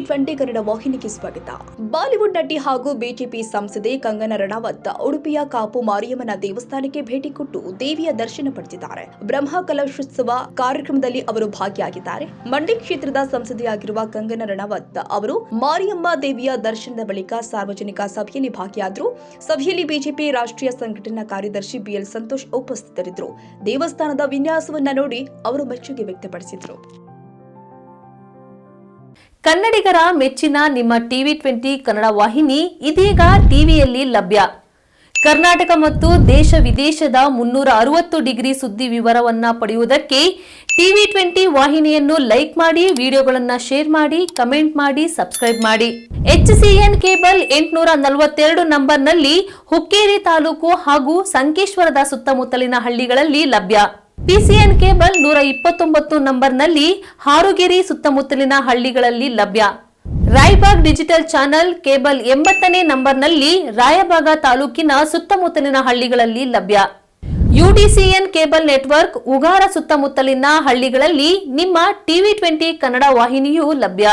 TV20 Kannada ವಾಹಿನಿಗೆ ಸ್ವಾಗತ. Bollywood ನಟಿ ಹಾಗೂ ಬಿಜೆಪಿ ಸಂಸದೆ ಕಂಗನಾ ರಣಾವತ್ ಉಡುಪಿಯ ಕಾಪು ಮಾರಿಯಮ್ಮನ ದೇವಸ್ಥಾನಕ್ಕೆ ಭೇಟಿ ಕೊಟ್ಟು ದೇವಿಯ ದರ್ಶನ ಪಡೆದಿದ್ದಾರೆ. ಬ್ರಹ್ಮ ಕಲಶೋತ್ಸವ ಕಾರ್ಯಕ್ರಮದಲ್ಲಿ ಅವರು ಭಾಗಿಯಾಗಿದ್ದಾರೆ. ಮಂಡ್ಯ ಕ್ಷೇತ್ರದ ಸಂಸದೆಯಾಗಿರುವ ಕಂಗನಾ ರಣಾವತ್ ಅವರು ಮಾರಿಯಮ್ಮ ದೇವಿಯ ದರ್ಶನದ ಬಳಿಕ ಸಾರ್ವಜನಿಕ ಸಭೆಯಲ್ಲಿ ಭಾಗಿಯಾದರು. ಸಭೆಯಲ್ಲಿ ಬಿಜೆಪಿ ರಾಷ್ಟ್ರೀಯ ಸಂಘಟನಾ ಕಾರ್ಯದರ್ಶಿ BL ಸಂತೋಷ್ ಉಪಸ್ಥಿತರಿದ್ದರು. ದೇವಸ್ಥಾನದ ವಿನ್ಯಾಸವನ್ನ ನೋಡಿ ಅವರು ಮೆಚ್ಚುಗೆ ವ್ಯಕ್ತಪಡಿಸಿದರು. ಕನ್ನಡಿಗರ ಮೆಚ್ಚಿನ ನಿಮ್ಮ TV20 ಕನ್ನಡ ವಾಹಿನಿ ಇದೀಗ ಟಿವಿಯಲ್ಲಿ ಲಭ್ಯ. ಕರ್ನಾಟಕ ಮತ್ತು ದೇಶ ವಿದೇಶದ 360 ಡಿಗ್ರಿ ಸುದ್ದಿ ವಿವರವನ್ನ ಪಡೆಯುವುದಕ್ಕೆ TV20 ವಾಹಿನಿಯನ್ನು ಲೈಕ್ ಮಾಡಿ, ವಿಡಿಯೋಗಳನ್ನು ಶೇರ್ ಮಾಡಿ, ಕಮೆಂಟ್ ಮಾಡಿ, ಸಬ್ಸ್ಕ್ರೈಬ್ ಮಾಡಿ. HCN ಕೇಬಲ್ 842 ನಂಬರ್ನಲ್ಲಿ ಹುಕ್ಕೇರಿ ತಾಲೂಕು ಹಾಗೂ ಸಂಕೇಶ್ವರದ ಸುತ್ತಮುತ್ತಲಿನ ಹಳ್ಳಿಗಳಲ್ಲಿ ಲಭ್ಯ. PCN ಕೇಬಲ್ 129 ನಂಬರ್ನಲ್ಲಿ ಹಾರುಗೆರೆ ಸುತ್ತಮುತ್ತಲಿನ ಹಳ್ಳಿಗಳಲ್ಲಿ ಲಭ್ಯ. ರಾಯಬಾಗ್ ಡಿಜಿಟಲ್ ಚಾನೆಲ್ ಕೇಬಲ್ 80ನೇ ನಂಬರ್ನಲ್ಲಿ ರಾಯಬಾಗ ತಾಲೂಕಿನ ಸುತ್ತಮುತ್ತಲಿನ ಹಳ್ಳಿಗಳಲ್ಲಿ ಲಭ್ಯ. UDCN ಕೇಬಲ್ ನೆಟ್ವರ್ಕ್ ಉಗಾರ ಸುತ್ತಮುತ್ತಲಿನ ಹಳ್ಳಿಗಳಲ್ಲಿ ನಿಮ್ಮ TV20 ಕನ್ನಡ ವಾಹಿನಿಯೂ ಲಭ್ಯ.